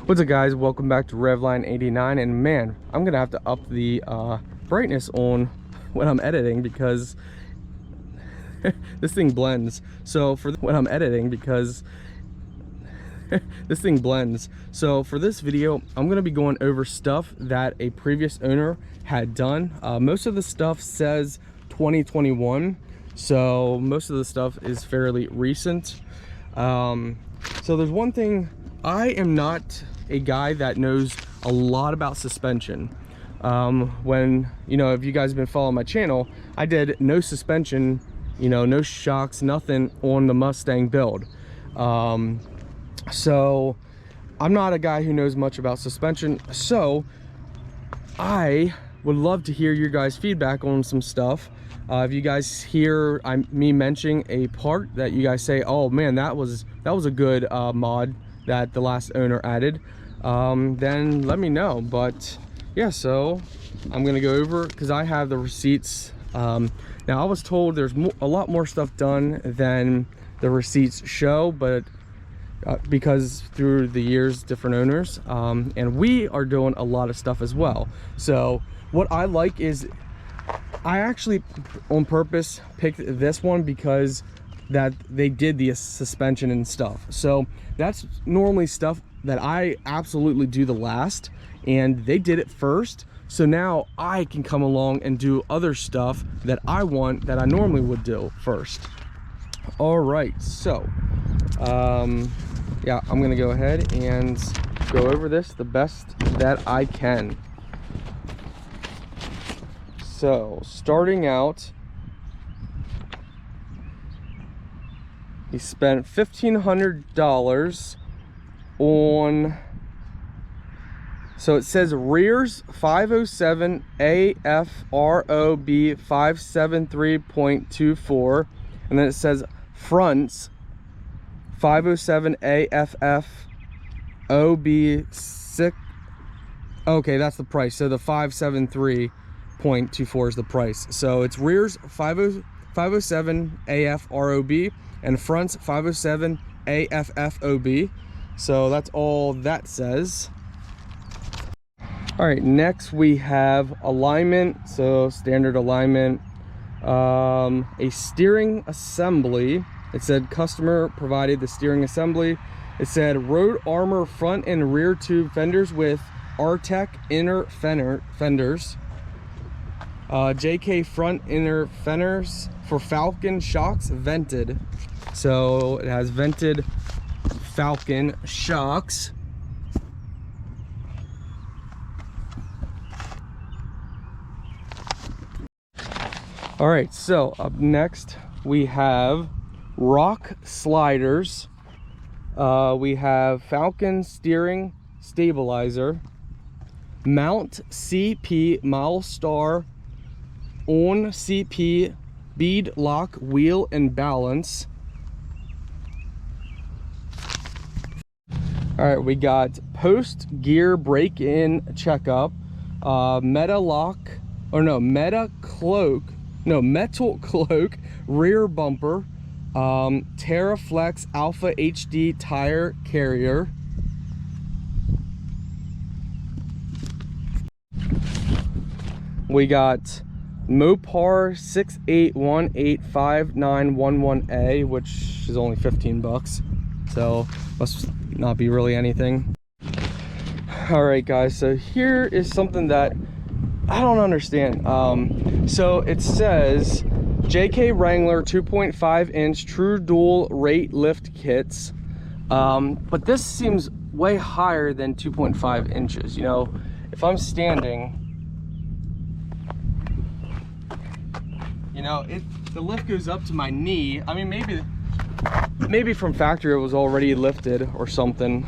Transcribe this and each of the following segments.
What's up, guys? Welcome back to Revline89. And man, I'm gonna have to up the brightness on when I'm editing because this thing blends. So for when I'm editing because this thing blends. So for this video, I'm gonna be going over stuff that a previous owner had done. Most of the stuff says 2021, so most of the stuff is fairly recent. So there's one thing. I am not a guy that knows a lot about suspension. When, if you guys have been following my channel, I did no suspension, no shocks, nothing on the Mustang build. So I'm not a guy who knows much about suspension. So I would love to hear your guys' feedback on some stuff. If you guys hear me mentioning a part that you guys say, oh man, that was a good mod that the last owner added, then let me know. But yeah, so I'm gonna go over because I have the receipts. Now I was told there's a lot more stuff done than the receipts show, but because through the years, different owners, and we are doing a lot of stuff as well. So what I like is I actually on purpose picked this one because that they did the suspension and stuff. So that's normally stuff that I absolutely do the last, and they did it first. So now I can come along and do other stuff that I want that I normally would do first. All right, so yeah, I'm gonna go ahead and go over this the best that I can. So starting out, he spent $1,500 on, so it says rears 507 AFROB 573.24, and then it says fronts 507 AFFOB 6. Okay, that's the price. So the 573.24 is the price. So it's rears 507 AFROB and fronts 507 AFFOB. So that's all that says. All right, next we have alignment. So standard alignment, a steering assembly. It said customer provided the steering assembly. It said road armor front and rear tube fenders with Artec inner fenders. JK front inner fenders for Falcon shocks vented. So it has vented Falcon shocks. All right, so up next we have rock sliders. We have Falcon steering stabilizer, mount CP Milestar on CP bead lock wheel and balance. All right, we got post gear break-in checkup, metal cloak rear bumper, TerraFlex Alpha HD tire carrier, we got Mopar 68185911A, which is only 15 bucks, so must not be really anything. All right, guys, so here is something that I don't understand. So it says JK Wrangler 2.5 inch true dual rate lift kits, but this seems way higher than 2.5 inches. If I'm standing, the lift goes up to my knee. I mean, maybe from factory it was already lifted or something.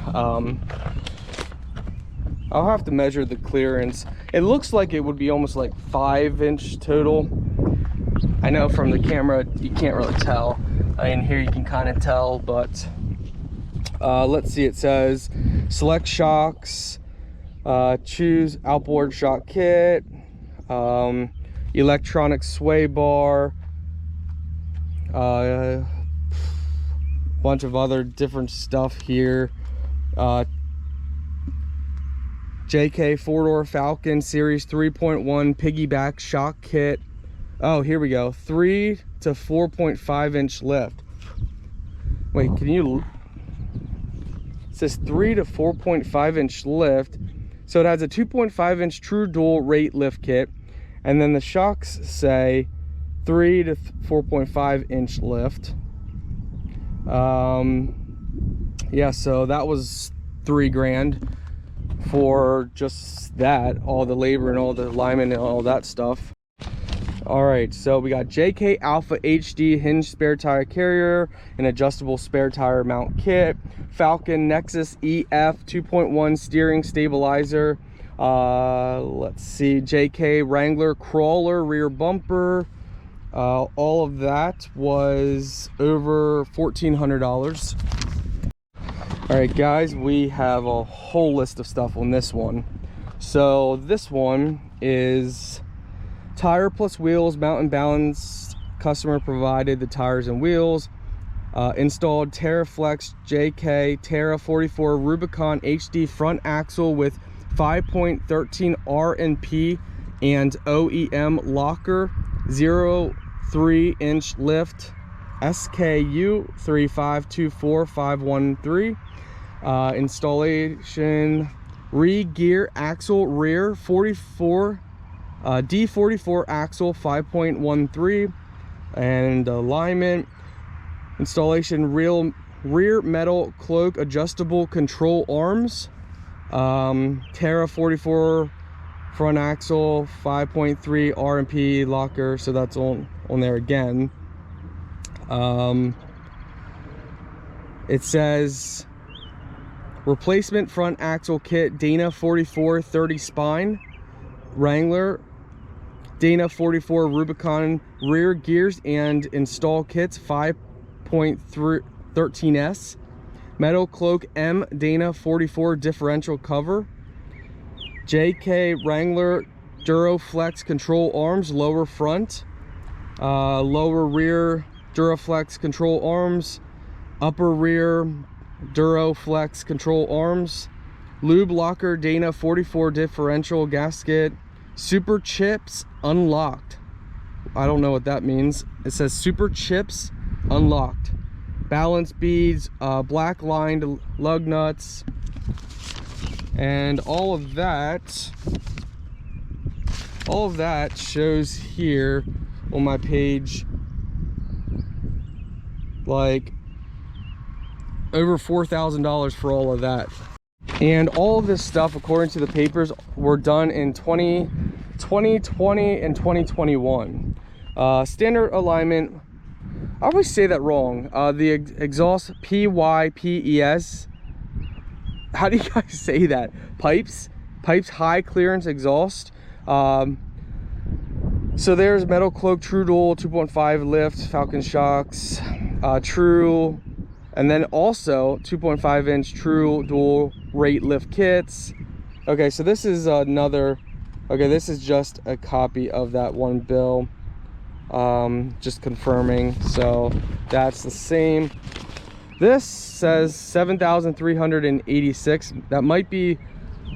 I'll have to measure the clearance. It looks like it would be almost like 5-inch total. I know from the camera you can't really tell. In here you can kind of tell, but let's see. It says select shocks, choose outboard shock kit, electronic sway bar, bunch of other different stuff here. JK 4-door Falcon Series 3.1 piggyback shock kit. Oh, here we go. 3 to 4.5 inch lift. Wait, can you... It says 3 to 4.5 inch lift. So it has a 2.5 inch true dual rate lift kit. And then the shocks say 3 to 4.5 inch lift. Yeah, so that was $3 grand for just that, all the labor and all the alignment and all that stuff. All right, so we got JK Alpha HD hinge spare tire carrier, an adjustable spare tire mount kit, Falcon Nexus EF 2.1 steering stabilizer, let's see, JK Wrangler crawler rear bumper. All of that was over $1,400. All right, guys, we have a whole list of stuff on this one. So this one is tire plus wheels, mountain balance, customer provided the tires and wheels. Installed TerraFlex JK Terra 44 Rubicon HD front axle with 5.13 R&P and OEM locker, 0.3 inch lift, SKU 3524513. Installation re-gear axle rear 44 D44 axle 5.13 and alignment. Installation rear metal cloak adjustable control arms, Terra 44 front axle 5.3 R&P locker, so that's on there again. It says replacement front axle kit, Dana 44 30 spine, Wrangler, Dana 44 Rubicon rear gears and install kits 5.13S, metal cloak M Dana 44 differential cover, JK Wrangler Duraflex control arms lower front, lower rear Duraflex control arms, upper rear Duraflex control arms, lube locker Dana 44 differential gasket, super chips unlocked. I don't know what that means. It says super chips unlocked, balance beads, black lined lug nuts, and all of that shows here on my page like over $4,000 for all of that. And all of this stuff, according to the papers, were done in 2020 and 2021. Standard alignment, I always say that wrong. The exhaust PYPES. How do you guys say that? Pipes high clearance exhaust. So there's metal cloak true dual 2.5 lift Falcon shocks, true, and then also 2.5 inch true dual rate lift kits. Okay, so this is another, okay, this is just a copy of that one bill, just confirming. So that's the same. This says 7,386. That might be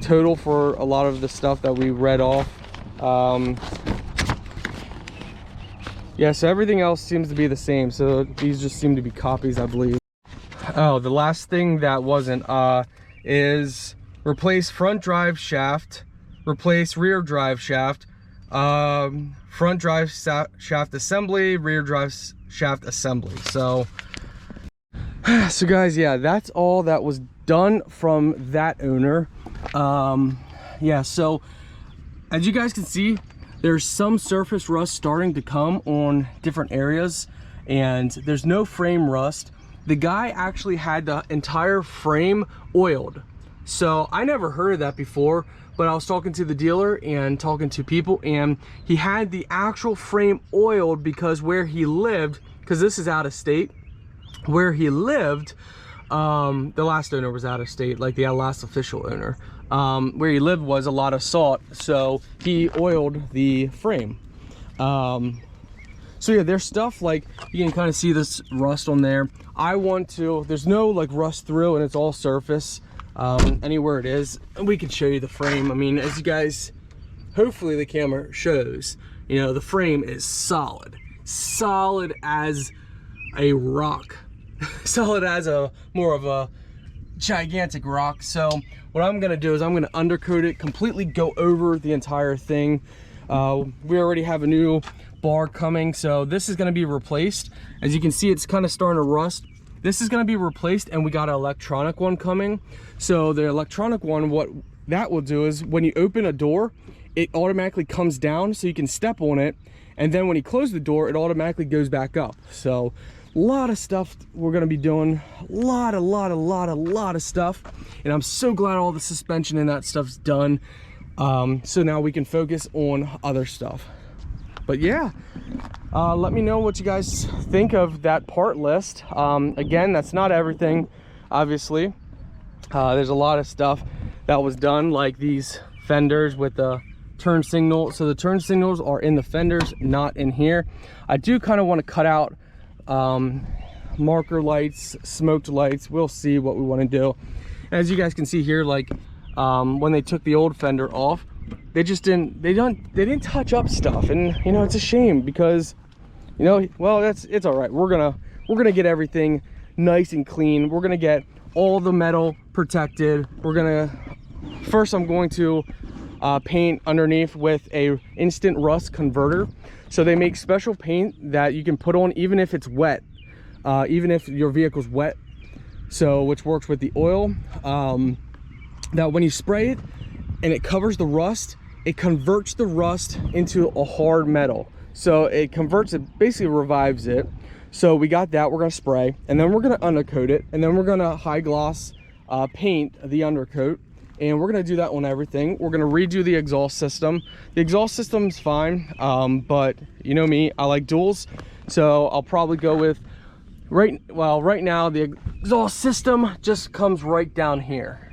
total for a lot of the stuff that we read off. Yeah, so everything else seems to be the same. So these just seem to be copies, I believe. Oh, the last thing that wasn't is replace front drive shaft, replace rear drive shaft, front drive shaft assembly, rear drive shaft assembly. So guys, yeah, that's all that was done from that owner. Yeah, so as you guys can see, there's some surface rust starting to come on different areas, and there's no frame rust. The guy actually had the entire frame oiled. So I never heard of that before, but I was talking to the dealer and talking to people, and he had the actual frame oiled because where he lived, because this is out of state, where he lived, the last owner was out of state, like the last official owner. Where he lived was a lot of salt, so he oiled the frame. So yeah, there's stuff like, you can kind of see this rust on there. There's no like rust through, and it's all surface. anywhere it is. And we can show you the frame. I mean, as you guys, hopefully the camera shows, you know, the frame is solid as a rock. Solid as a more of a gigantic rock. So what I'm gonna do is I'm gonna undercoat it, completely go over the entire thing. We already have a new bar coming, so this is gonna be replaced. As you can see, it's kind of starting to rust. This is gonna be replaced, and we got an electronic one coming. So the electronic one, what that will do is when you open a door, it automatically comes down so you can step on it, and then when you close the door, it automatically goes back up. So a lot of stuff we're gonna be doing, a lot of stuff, and I'm so glad all the suspension and that stuff's done. So now we can focus on other stuff. But yeah, let me know what you guys think of that part list. Again, that's not everything, obviously. There's a lot of stuff that was done, like these fenders with the turn signal. So the turn signals are in the fenders, not in here. I do kind of want to cut out marker lights, smoked lights. We'll see what we want to do. As you guys can see here, like when they took the old fender off, they didn't touch up stuff, and you know, it's a shame because, you know, well, it's all right. We're gonna get everything nice and clean. We're gonna get all the metal protected. First I'm going to paint underneath with a instant rust converter. So they make special paint that you can put on even if it's wet, even if your vehicle's wet. So which works with the oil, that when you spray it and it covers the rust, it converts the rust into a hard metal. So it converts it, basically revives it. So we got that, we're gonna spray, and then we're gonna undercoat it, and then we're gonna high gloss paint the undercoat. And we're gonna do that on everything. We're gonna redo the exhaust system. The exhaust system's fine, but you know me, I like duals. So I'll probably go with, right now the exhaust system just comes right down here.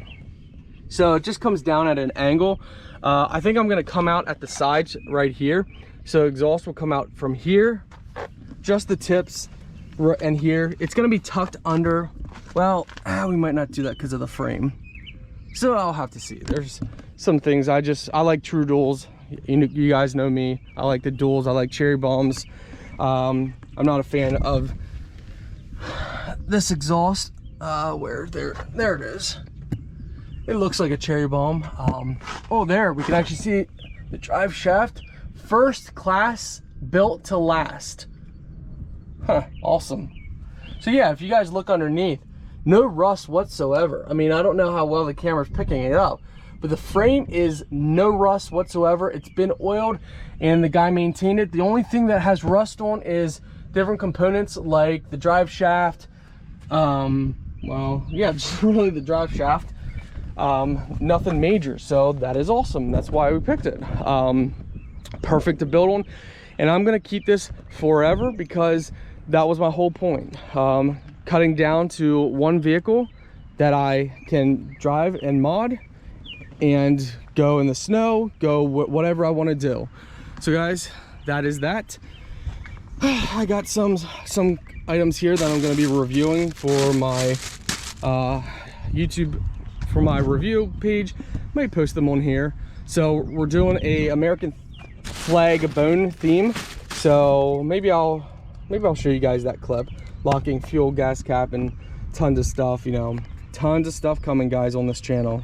So it just comes down at an angle. I think I'm gonna come out at the sides right here. So exhaust will come out from here, just the tips, and here. It's gonna be tucked under. Well, we might not do that because of the frame. So I'll have to see. There's some things I like true duals. You guys know me. I like the duals. I like cherry bombs. I'm not a fan of this exhaust. There it is. It looks like a cherry bomb. Oh, there we can actually see the drive shaft. First class, built to last. Huh, awesome. So yeah, if you guys look underneath, no rust whatsoever. I mean, I don't know how well the camera's picking it up, but the frame is no rust whatsoever. It's been oiled and the guy maintained it. The only thing that has rust on is different components like the drive shaft. Well, yeah, just really the drive shaft. Nothing major, so that is awesome. That's why we picked it. Perfect to build on, and I'm gonna keep this forever because that was my whole point. Cutting down to one vehicle that I can drive and mod and go in the snow, go whatever I want to do. So guys, that is that. I got some items here that I'm going to be reviewing for my YouTube, for my review page. Might post them on here. So we're doing a American flag bone theme, so maybe I'll show you guys that clip. Locking fuel, gas cap, and tons of stuff, you know, tons of stuff coming, guys, on this channel.